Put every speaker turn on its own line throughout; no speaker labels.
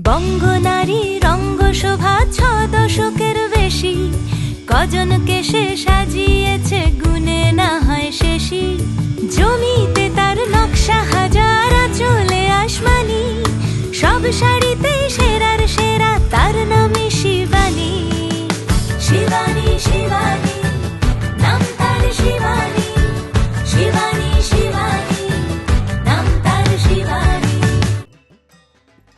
বঙ্গনারী রঙ্গশোভা ৬ দশকের বেশি, কজনকে সে সাজিয়েছে গুণে না হয় শেষী। জমিতে তার নকশা হাজার, চলে আসমানি, সব শাড়িতে সেরার সেরা, তার নামে শিবানী। শিবানী শিবানী নাম তার, শিবানী শিবানী শিবানী নাম তার, শিবানী।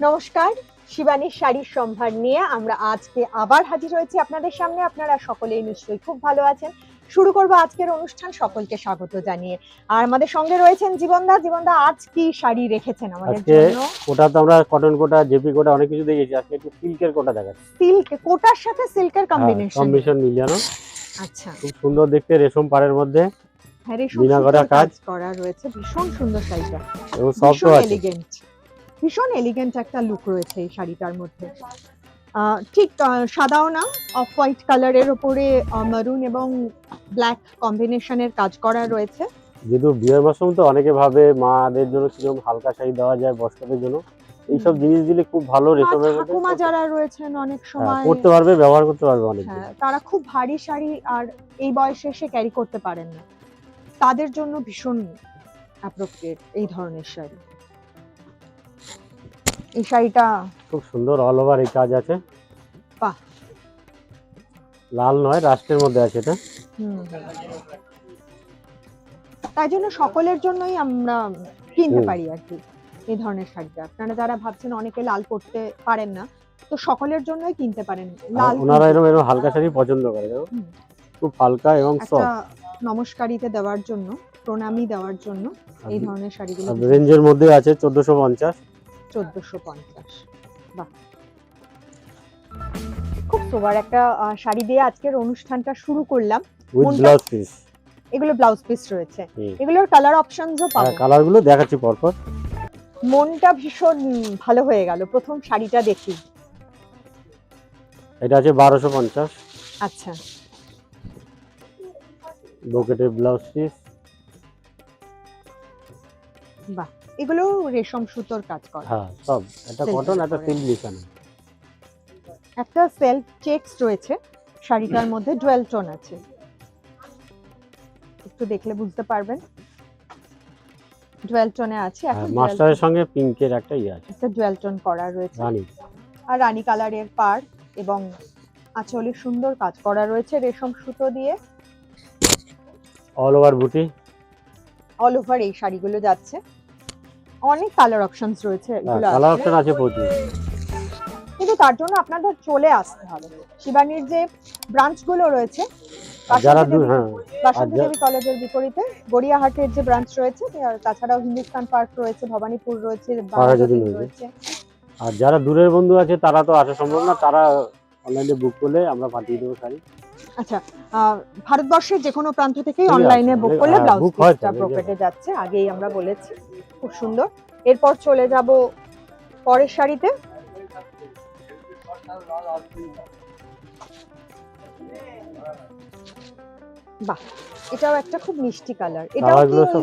নমস্কার, শিবানীর শাড়ির সম্ভার নিয়ে আমরা আজকে আবার হাজির হয়েছি আপনাদের সামনে। আপনারা সকলেই নিশ্চয়ই খুব ভালো আছেন। শুরু করব আজকের অনুষ্ঠান, সকলকে স্বাগত জানিয়ে। আর আমাদের সঙ্গে রয়েছেন জীবনদা। জীবনদা, আজ কি শাড়ি রেখেছেন আমাদের জন্য?
কোটা তো আমরা কটন কোটা, জেপি কোটা অনেক কিছু দেখেছি, আজকে একটু সিল্কের কোটা দেখাচ্ছি।
সিল্ক কোটার সাথে সিল্কের কম্বিনেশন
মিলানো।
আচ্ছা,
খুব সুন্দর দেখতে, রেশম পাড়ের মধ্যে
হ্যাঁ, রেশম
বিনা করা কাজ
করা রয়েছে। ভীষণ সুন্দর শাড়িটা
এবং সফট আছে,
এলিগেন্ট, ভীষণ এলিগেন্ট একটা লুক রয়েছে এই শাড়িটার মধ্যে। ঠিক সাদাও না, অফ হোয়াইট কালারের উপরে মারুন এবং ব্ল্যাক কম্বিনেশনের কাজ করা রয়েছে।
যেহেতু বিয়ের মৌসুম তো অনেকে ভাবে মাদের জন্য কিরকম হালকা শাড়ি দেওয়া যায় বয়স্কদের জন্য, এইসব জিনিস দিলে খুব ভালো রেশমের মধ্যে
ঠাকুমা যারা রয়েছেন অনেক সময়
করতে পারবে, ব্যবহার করতে পারবে অনেক।
হ্যাঁ, তারা খুব ভারী শাড়ি আর এই বয়সে এসে ক্যারি করতে পারেন না, তাদের জন্য ভীষণ অ্যাপ্রোপ্রিয়েট এই ধরনের শাড়ি। এই শাড়িটা
খুব সুন্দর, অল ওভার এই কাজ আছে।
বাহ,
লাল নয়, রাষ্ট্রের মধ্যে আছে এটা।
তাই জন্য সকলের জন্যই আমরা কিনতে
হুম।
পারি আর কি এই ধরনের শাড়িটা। আপনারা যারা ভাবছেন অনেকে লাল পরতে পারেন না, তো সকলের জন্যই কিনতে পারেন লাল।
ওনারা এরকম হালকা শাড়ি পছন্দ করে,
হুম।
খুব হালকা এবং
একটা
সফট।
নমস্কারিতে দেওয়ার জন্য, প্রণামী দেওয়ার জন্য এই ধরনের শাড়িগুলো
রেঞ্জের মধ্যে আছে 1450।
1450। বাহ, খুব সুন্দর একটা শাড়ি দিয়ে আজকের অনুষ্ঠানটা শুরু করলাম।
উইথ
কোনটা?
Blouse piece.
এগুলো ব্লাউজ পিস রয়েছে,
হুম।
এগুলোর কালার অপশনসও পাবো।
কালার গুলো দেখাচ্ছি পরপর।
মনটা ভীষণ ভালো হয়ে গেল প্রথম শাড়িটা দেখি।
এটা আছে 1250।
আচ্ছা,
ব্রোকেটের ব্লাউজ পিস।
বাহ, এগুলো রেশম সুতোর কাজ করা।
হ্যাঁ, সব এটা
Silk
কটন, এটা
করে।
সিল্ক মিশানো।
একটা সেলফ চেকস রয়েছে শাড়িটার মধ্যে, ডুয়াল টোন আছে, একটু দেখলে বুঝতে পারবেন ডুয়াল টোনে আছে। এখন
মাস্টারের সঙ্গে পিঙ্কের একটা আছে,
একটা ডুয়াল টোন করা রয়েছে,
রানী।
আর রানী কালারের পাড় এবং আঁচলে সুন্দর কাজ করা রয়েছে রেশম সুতো দিয়ে।
অল ওভার বুটি।
অল ওভার এই শাড়িগুলো যাচ্ছে। অনেক কালার অপশনস রয়েছে, এগুলো
কালার
আছে।
অপশন আছে প্রচুর,
কিন্তু তার জন্য আপনাদের চলে আসতে হবে। শিবানীর যে ব্রাঞ্চগুলো রয়েছে,
যারা
বাসন্তী দেবী কলেজের বিপরীতে গড়িয়াহাটের যে ব্রাঞ্চ রয়েছে, আর তাছাড়াও হিন্দুস্তান পার্ক রয়েছে, ভবানীপুর রয়েছে, বাঘাযতীন রয়েছে।
আর যারা দূরের বন্ধু আছে তারা তো আসা সম্ভব না, তারা অনলাইনে বুক করলে আমরা পাঠিয়ে দেবো শাড়ি।
আচ্ছা, ভারতবর্ষের যে কোনো প্রান্ত থেকেই
ঠিক আছে,
অনলাইনে বুক করলে
হ্যাঁ,
ব্লাউজ
book হয় তো,
পিসটা
এই যে।
ব্রোকেটে যাচ্ছে, আগেই আমরা বলেছি। খুব সুন্দর। এরপর চলে যাব পরের শাড়িতে। বাহ, এটাও একটা খুব মিষ্টি কালার। এটাও কি
কালারগুলো সব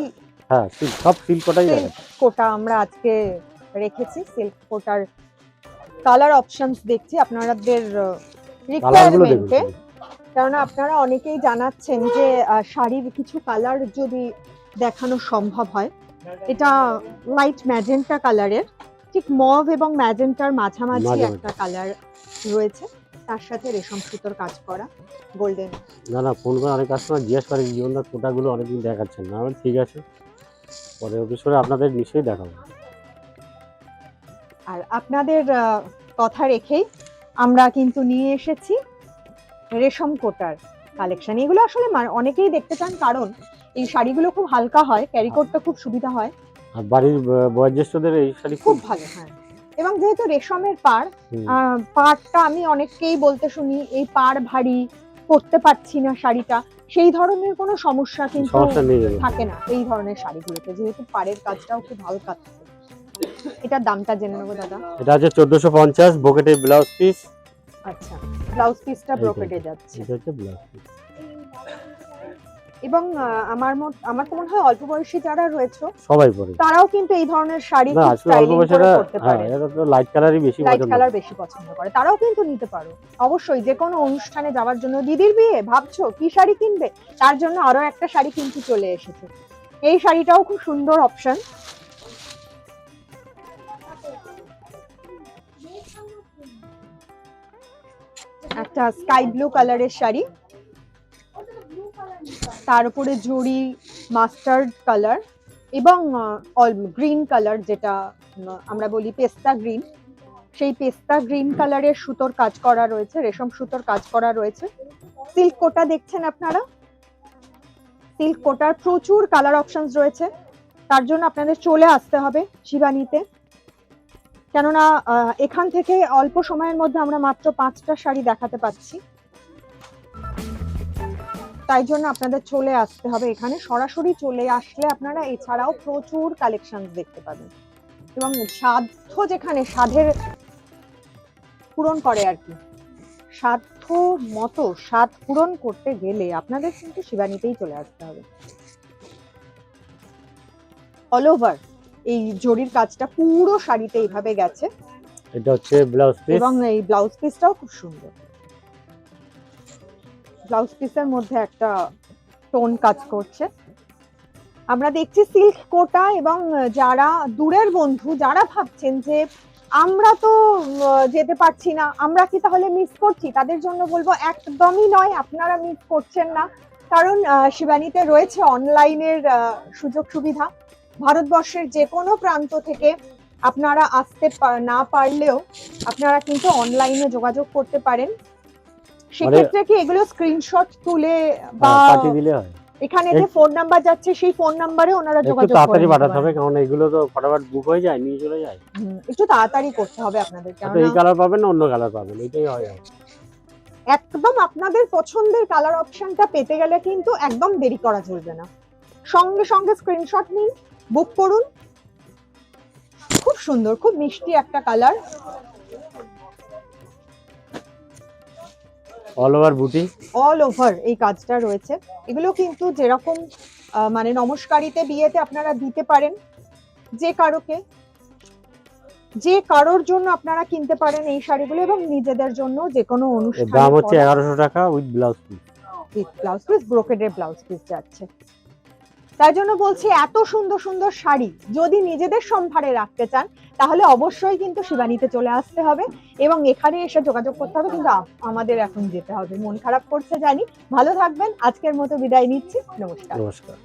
হ্যাঁ সব সিল্ক কোটাই
সিল্ক কোটা আমরা আজকে রেখেছি। সিল্ক কোটার কালার অপশনস দেখছি আপনাদের
কালারগুলো
রিকোয়ারমেন্টে,
দেখুন।
কারণ আপনারা অনেকেই জানাচ্ছেন যে শাড়ির কিছু কালার যদি দেখানো সম্ভব হয়। এটা লাইট ম্যাজেন্টা কালারের, ঠিক মভ এবং ম্যাজেন্টার মাঝামাঝি
মাঝামাঝি।
একটা কালার রয়েছে, তার সাথে রেশম সুতোর কাজ করা গোল্ডেন।
না, ফোন করে অনেক কাস্টমার জিজ্ঞেস করে জীবনদার কোটাগুলো অনেকদিন দেখাচ্ছেন না। আমি ঠিক আছে, পরে অফিস করে আপনাদের নিশ্চয়ই দেখাবো।
আর আপনাদের কথা রেখেই আমরা কিন্তু নিয়ে এসেছি রেশম কোটার কালেকশন। এগুলো আসলে অনেকেই দেখতে চান, কারণ এই শাড়িগুলো খুব হালকা হয়, ক্যারি করতে খুব সুবিধা হয়,
আর বাড়ির বয়োজ্যেষ্ঠদের এই শাড়ি
খুব ভালো হয়। এবং যেহেতু রেশমের পাড়, পাড়টা আমি অনেককেই বলতে শুনি এই পাড় ভারী, পরতে পারছি না শাড়িটা, সেই ধরনের কোনো সমস্যা কিন্তু
সমস্যা নেই এর মধ্যে।
থাকে না এই ধরনের শাড়িগুলোতে, যেহেতু পাড়ের কাজটাও খুব হালকা থাকে। এটার দামটা জেনে নেবো দাদা।
এটা আছে 1450, ব্রোকেটের ব্লাউজ পিস।
আচ্ছা, ব্লাউজ পিসটা
এই যে,
ব্রোকেটে যাচ্ছে।
এটা হচ্ছে ব্লাউজ পিস।
এবং আমার তো মনে হয় অল্প বয়সী যারা রয়েছে
সবাই পরে।
তারাও কিন্তু এই ধরনের শাড়ি
না
খুব
আসলে অল্প
স্টাইলিং করে
বয়সীরা
পরতে
হ্যাঁ
পারে,
এরা তো লাইট কালারই বেশি
লাইট
পছন্দ
কালার
করে।
বেশি পছন্দ করে, তারাও কিন্তু নিতে পারো অবশ্যই। যে কোনো অনুষ্ঠানে যাওয়ার জন্য, দিদির বিয়ে ভাবছো কি শাড়ি কিনবে, তার জন্য আরো একটা শাড়ি কিন্তু চলে এসেছে। এই শাড়িটাও খুব সুন্দর অপশন। একটা স্কাই ব্লু কালারের শাড়ি, তার উপরে জরি মাস্টার্ড কালার এবং গ্রিন কালার, যেটা আমরা বলি পেস্তা গ্রিন, সেই পেস্তা গ্রিন কালারের সুতোর কাজ করা রয়েছে, রেশম সুতোর কাজ করা রয়েছে। সিল্ক কোটা দেখছেন আপনারা, সিল্ক কোটার প্রচুর কালার অপশনস রয়েছে। তার জন্য আপনাদের চলে আসতে হবে শিবানীতে, কেননা এখান থেকে অল্প সময়ের মধ্যে আমরা মাত্র 5টা শাড়ি দেখাতে পাচ্ছি। তাই জন্য আপনাদের চলে আসতে হবে এখানে। সরাসরি চলে আসলে আপনারা এছাড়াও প্রচুর কালেকশন দেখতে পাবেন, এবং সাধ্য যেখানে সাধের পূরণ করে আর কি, সাধ্য মতো স্বাদ পূরণ করতে গেলে আপনাদের কিন্তু শিবানীতেই চলে আসতে হবে। অল ওভার এই জরির কাজটা পুরো শাড়িতে এইভাবে গেছে,
এটা হচ্ছে ব্লাউজ পিস
এবং এই ব্লাউজ পিসটাও খুব সুন্দর। ব্লাউজ পিসের মধ্যে একটা টোন কাজ করছে। আমরা দেখছি সিল্ক কোটা, এবং যারা দূরের বন্ধু যারা ভাবছেন যে আমরা তো যেতে পারছি না, আমরা কি তাহলে মিস করছি, তাদের জন্য বলবো একদমই নয়, আপনারা মিস করছেন না। কারণ শিবানীতে রয়েছে অনলাইনের সুযোগ সুবিধা। ভারতবর্ষের যে কোনো প্রান্ত থেকে আপনারা আসতে না পারলেও আপনারা কিন্তু অনলাইনে যোগাযোগ করতে পারেন। সেক্ষেত্রে কি এগুলো স্ক্রিনশট তুলে বা
পাঠিয়ে দিলে হয়।
এখানে যে ফোন নাম্বার যাচ্ছে সেই ফোন নাম্বারে ওনারা
একটু
যোগাযোগ করে
তাড়াতাড়ি
নিতে
পাঠাতে
পারেন।
হবে, কারণ এগুলো তো ফটাফট বুক হয়ে যায়, নিয়ে চলে যায়।
একটু তাড়াতাড়ি করতে হবে আপনাদের,
তো
কারণ
এই কালার পাবেন না অন্য কালার পাবেন, এটাই হয়।
একদম আপনাদের পছন্দের কালার অপশনটা পেতে গেলে কিন্তু একদম দেরি করা চলবে না, সঙ্গে সঙ্গে স্ক্রিনশট নিন, বুক করুন। খুব সুন্দর, খুব মিষ্টি একটা কালার,
অল ওভার বুটি,
অল ওভার এই কাজটা রয়েছে। এগুলো কিন্তু যেরকম মানে নমস্কারিতে বিয়েতে আপনারা দিতে পারেন যে কারোকে, যে কারোর জন্য আপনারা কিনতে পারেন এই শাড়িগুলো, এবং নিজেদের জন্য যে কোনো
এর
অনুষ্ঠানে
দাম হচ্ছে 1100 টাকা with blouse piece.
With blouse piece, ব্রোকেডের ব্লাউজ পিস যাচ্ছে। তাই জন্য বলছি এত সুন্দর সুন্দর শাড়ি যদি নিজেদের সম্ভারে রাখতে চান তাহলে অবশ্যই কিন্তু শিবানীতে চলে আসতে হবে, এবং এখানে এসে যোগাযোগ করতে হবে। কিন্তু আমাদের এখন যেতে হবে, মন খারাপ করছে জানি। ভালো থাকবেন, আজকের মতো বিদায় নিচ্ছি, নমস্কার।
নমস্কার।